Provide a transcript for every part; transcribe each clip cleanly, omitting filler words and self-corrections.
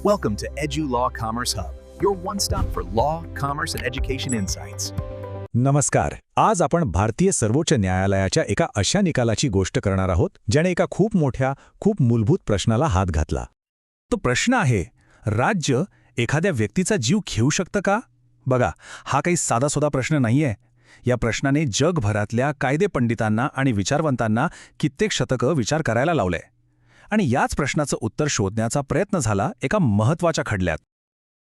Welcome to Edu Law Commerce Hub, your one-stop for law, commerce, and education insights. नमस्कार. आज आपण भारतीय सर्वोच्च न्यायालयाच्या एका अशा निकालाची गोष्ट करणार आहोत ज्याने एका खूप मोठ्या, खूप मूलभूत प्रश्नाला हात घातला. तो प्रश्न आहे, राज्य एखाद्या व्यक्तीचा जीव घेऊ शकतं का? बघा, हा काही साधासुधा प्रश्न नाहीये. या प्रश्नाने जगभरातल्या कायदेपंडितांना आणि विचारवंतांना कित्येक शतकं विचार करायला लावलंय. आणि याच प्रश्नाचं उत्तर शोधण्याचा प्रयत्न झाला एका महत्त्वाच्या खटल्यात.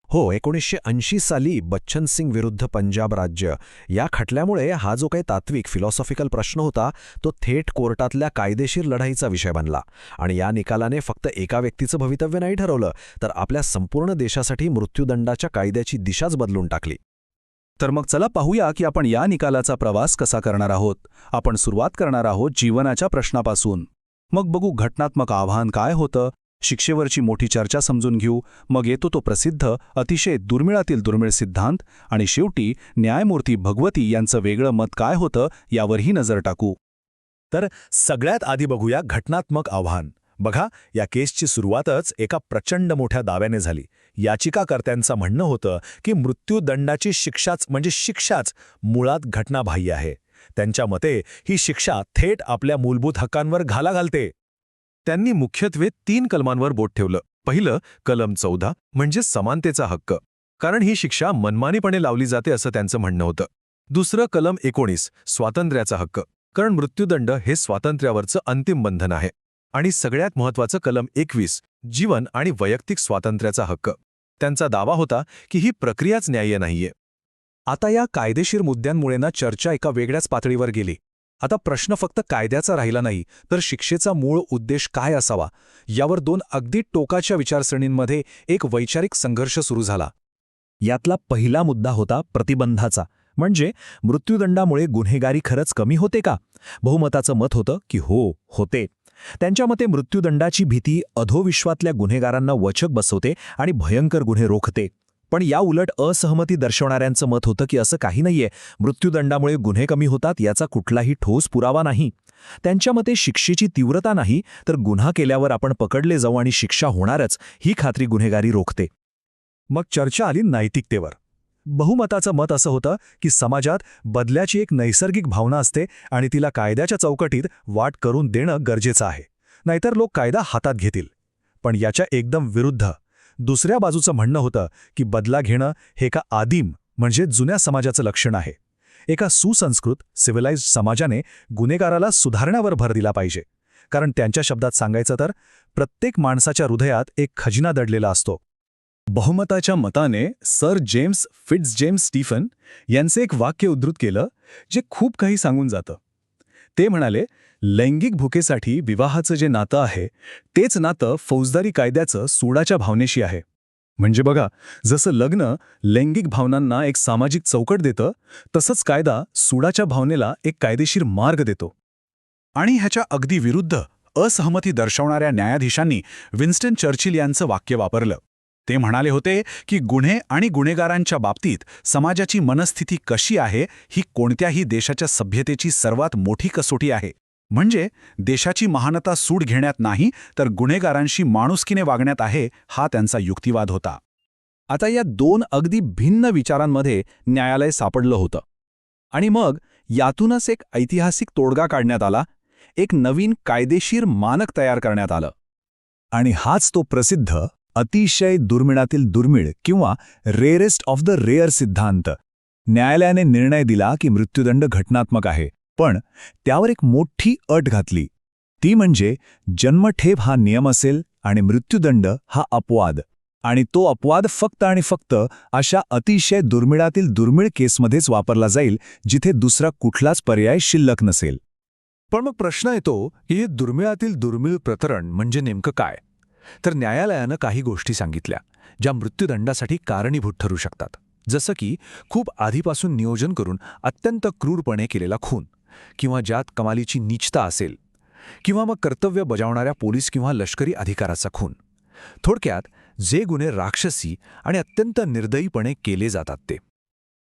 हो, 1980 साली बच्चन सिंग विरुद्ध पंजाब राज्य या खटल्यामुळे हा जो काही तात्विक फिलॉसॉफिकल प्रश्न होता तो थेट कोर्टातल्या कायदेशीर लढाईचा विषय बनला. आणि या निकालाने फक्त एका व्यक्तीचं भवितव्य नाही ठरवलं, तर आपल्या संपूर्ण देशासाठी मृत्यूदंडाच्या कायद्याची दिशाच बदलून टाकली. तर मग चला पाहूया की आपण या निकालाचा प्रवास कसा करणार आहोत. आपण सुरुवात करणार आहोत जीवनाच्या प्रश्नापासून. मग बघू घटनात्मक आव्हान काय होतं, शिक्षेवरची मोठी चर्चा समजून घेऊ, मग येतो तो प्रसिद्ध अतिशय दुर्मिळातील दुर्मिळ सिद्धांत, आणि शेवटी न्यायमूर्ती भगवती यांचं वेगळं मत काय होतं यावरही नजर टाकू. तर सगळ्यात आधी बघूया घटनात्मक आव्हान. बघा, या केसची सुरुवातच एका प्रचंड मोठ्या दाव्याने झाली. याचिकाकर्त्यांचं म्हणणं होतं की मृत्यूदंडाची शिक्षाच मुळात घटनाबाह्य आहे. त्यांच्या मते ही शिक्षा थेट आपल्या मूलभूत हक्कांवर घाला घालते. त्यांनी मुख्यत्वे 3 कलमांवर बोट ठेवलं. पहिलं कलम 14 म्हणजे समानतेचा हक्क, कारण ही शिक्षा मनमानीपणे लावली जाते असं त्यांचं म्हणणं होतं. दुसरं कलम 19 स्वातंत्र्याचा हक्क, कारण मृत्यूदंड हे स्वातंत्र्यावरचं अंतिम बंधन आहे. आणि सगळ्यात महत्त्वाचं कलम 21 जीवन आणि वैयक्तिक स्वातंत्र्याचा हक्क. त्यांचा दावा होता की ही प्रक्रियाच न्याय्य नाहीये. आता या कायदेशीर मुद्द्यांमुळे ना चर्चा एका वेगळ्याच पातळीवर गेली. आता प्रश्न फक्त कायद्याचा राहिला नाही, तर शिक्षेचा मूळ उद्देश काय असावा यावर 2 अगदी टोकाच्या विचारसरणींमध्ये एक वैचारिक संघर्ष सुरू झाला. यातला पहिला मुद्दा होता प्रतिबंधाचा, म्हणजे मृत्यूदंडामुळे गुन्हेगारी खरंच कमी होते का? बहुमताचं मत होतं की हो, होते. त्यांच्या मते मृत्यूदंडाची भीती अधोविश्वातल्या गुन्हेगारांना वचक बसवते आणि भयंकर गुन्हे रोखते. पण या उलट असहमती दर्शवणाऱ्यांचं मत होतं की असं काही नाहीये, मृत्यूदंडामुळे गुन्हे कमी होतात याचा कुठलाही ठोस पुरावा नाही. त्यांच्या मते शिक्षेची तीव्रता नाही, तर गुन्हा केल्यावर आपण पकडले जाऊ आणि शिक्षा होणारच ही खात्री गुन्हेगारी रोखते. मग चर्चा आली नैतिकतेवर. बहुमताचं मत असं होतं की समाजात बदल्याची एक नैसर्गिक भावना असते आणि तिला कायद्याच्या चौकटीत वाट करून देणं गरजेचं आहे, नाहीतर लोक कायदा हातात घेतील. पण याच्या एकदम विरुद्ध दुसऱ्या बाजूचं म्हणणं होतं की बदला घेणं हे एका आदिम म्हणजे जुन्या समाजाचं लक्षण आहे. एका सुसंस्कृत सिव्हिलाइज्ड समाजाने गुन्हेगाराला सुधारण्यावर भर दिला पाहिजे, कारण त्यांच्या शब्दात सांगायचं तर प्रत्येक माणसाच्या हृदयात एक खजिना दडलेला असतो. बहुमताच्या मताने सर जेम्स फिट्झजेम्स स्टीफन यांचे एक वाक्य उद्धृत केलं जे खूप काही सांगून जातं. ते म्हणाले, लैंगिक भुकेसाठी विवाहाचं जे नातं आहे तेच नातं फौजदारी कायद्याचं सूडाच्या भावनेशी आहे. म्हणजे बघा, जसं लग्न लैंगिक भावनांना एक सामाजिक चौकट देतं, तसंच कायदा सूडाच्या भावनेला एक कायदेशीर मार्ग देतो. आणि ह्याच्या अगदी विरुद्ध असहमती दर्शवणाऱ्या न्यायाधीशांनी विन्स्टन चर्चिल यांचं वाक्य वापरलं. ते म्हणाले होते की गुन्हे आणि गुन्हेगारांच्या बाबतीत समाजाची मनस्थिती कशी आहे ही कोणत्याही देशाच्या सभ्यतेची सर्वात मोठी कसोटी आहे. म्हणजे देशाची महानता सूड घेण्यात नाही, तर गुन्हेगारांशी माणुसकीने वागण्यात आहे, हा त्यांचा युक्तिवाद होता. आता या 2 अगदी भिन्न विचारांमध्ये न्यायालय सापडलं होतं. आणि मग यातूनच एक ऐतिहासिक तोडगा काढण्यात आला, एक नवीन कायदेशीर मानक तयार करण्यात आलं. आणि हाच तो प्रसिद्ध अतिशय दुर्मिळातील दुर्मिळ किंवा रेअरेस्ट ऑफ द रेअर सिद्धांत. न्यायालयाने निर्णय दिला की मृत्यूदंड घटनात्मक आहे, पण त्यावर एक मोठी अट घातली. ती म्हणजे जन्मठेप हा नियम असेल आणि मृत्यूदंड हा अपवाद. आणि तो अपवाद फक्त आणि फक्त अशा अतिशय दुर्मिळातील दुर्मिळ केसमध्येच वापरला जाईल जिथे दुसरा कुठलाच पर्याय शिल्लक नसेल. पण मग प्रश्न येतो की हे दुर्मिळातील दुर्मिळ प्रकरण म्हणजे नेमकं काय? तर न्यायालयानं काही गोष्टी सांगितल्या ज्या मृत्यूदंडासाठी कारणीभूत ठरू शकतात. जसं की खूप आधीपासून नियोजन करून अत्यंत क्रूरपणे केलेला खून, किंवा ज्यात कमालीची नीचता असेल, किंवा मग कर्तव्य बजावणाऱ्या पोलीस किंवा लष्करी अधिकाराचा खून. थोडक्यात जे गुन्हे राक्षसी आणि अत्यंत निर्दयीपणे केले जातात ते.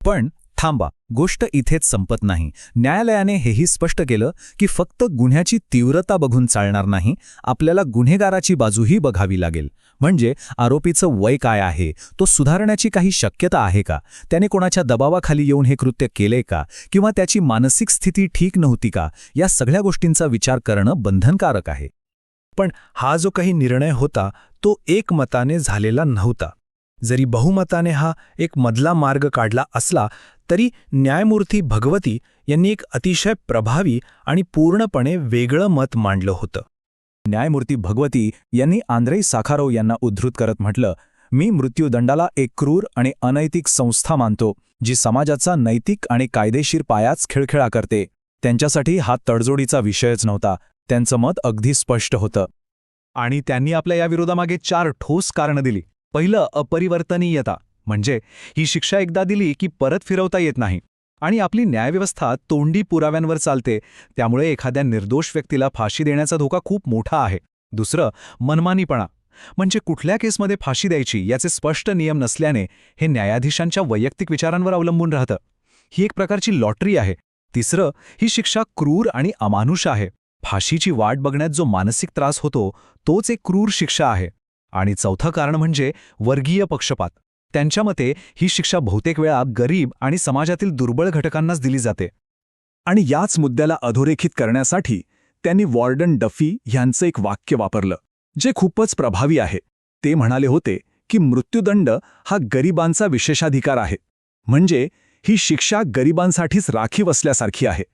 पण थांबा, गोष्ट इथेच संपत नाही. न्यायालयाने हेही स्पष्ट केलं की फक्त गुन्ह्याची तीव्रता बघून चालणार नाही, आपल्याला गुन्हेगाराची बाजूही बघावी लागेल. म्हणजे आरोपीचं वय काय आहे, तो सुधारण्याची काही शक्यता आहे का, त्याने कोणाच्या दबावाखाली येऊन हे कृत्य केले का, किंवा त्याची मानसिक स्थिती ठीक नव्हती का, या सगळ्या गोष्टींचा विचार करणं बंधनकारक आहे. पण हा जो काही निर्णय होता तो एकमताने झालेला नव्हता. जरी बहुमताने हा एक मधला मार्ग काढला असला तरी न्यायमूर्ती भगवती यांनी एक अतिशय प्रभावी आणि पूर्णपणे वेगळं मत मांडलं होतं. न्यायमूर्ती भगवती यांनी आंद्रेई साखारोव यांना उद्धृत करत म्हटलं, मी मृत्यूदंडाला एक क्रूर आणि अनैतिक संस्था मानतो, जी समाजाचा नैतिक आणि कायदेशीर पायाच खिळखिळा करते. त्यांच्यासाठी हा तडजोडीचा विषयच नव्हता. त्यांचं मत अगदी स्पष्ट होतं. आणि त्यांनी आपल्या या विरोधामागे 4 ठोस कारणं दिली. पहिलं, अपरिवर्तनीयता, म्हणजे ही शिक्षा एकदा दिली की परत फिरवता येत नाही आणि आपली न्यायव्यवस्था तोंडी पुराव्यांवर चालते, त्यामुळे एखाद्या निर्दोष व्यक्तीला फाशी देण्याचा धोका खूप मोठा आहे. दुसरं, मनमानीपणा, म्हणजे कुठल्या केसमध्ये फाशी द्यायची याचे स्पष्ट नियम नसल्याने हे न्यायाधीशांच्या वैयक्तिक विचारांवर अवलंबून राहतं. ही एक प्रकारची लॉटरी आहे. तिसरं, ही शिक्षा क्रूर आणि अमानुष आहे. फाशीची वाट बघण्यात जो मानसिक त्रास होतो तोच एक क्रूर शिक्षा आहे. आणि चौथं कारण म्हणजे वर्गीय पक्षपात. त्यांच्या मते ही शिक्षा बहुतेक वेळा गरीब आणि समाजातील दुर्बळ घटकांनाच दिली जाते. आणि याच मुद्द्याला अधोरेखित करण्यासाठी त्यांनी वॉर्डन डफी यांचं एक वाक्य वापरलं, जे खूपच प्रभावी आहे. ते म्हणाले होते की मृत्यूदंड हा गरिबांचा विशेषाधिकार आहे, म्हणजे ही शिक्षा गरिबांसाठीच राखीव असल्यासारखी आहे.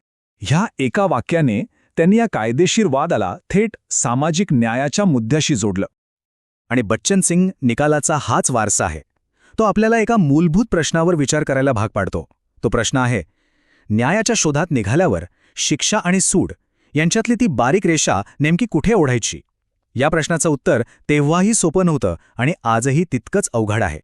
ह्या एका वाक्याने त्यांनी या कायदेशीर वादाला थेट सामाजिक न्यायाच्या मुद्द्याशी जोडलं. आणि बच्चन सिंग निकालाचा हाच वारसा आहे. तो आपल्याला एका मूलभूत प्रश्नावर विचार करायला भाग पाडतो. तो प्रश्न आहे, न्यायाच्या शोधात निघाल्यावर शिक्षा आणि सूड यांच्यातली ती बारीक रेषा नेमकी कुठे ओढायची? या प्रश्नाचं उत्तर तेव्हाही सोपं नव्हतं आणि आजही तितकंच अवघड आहे.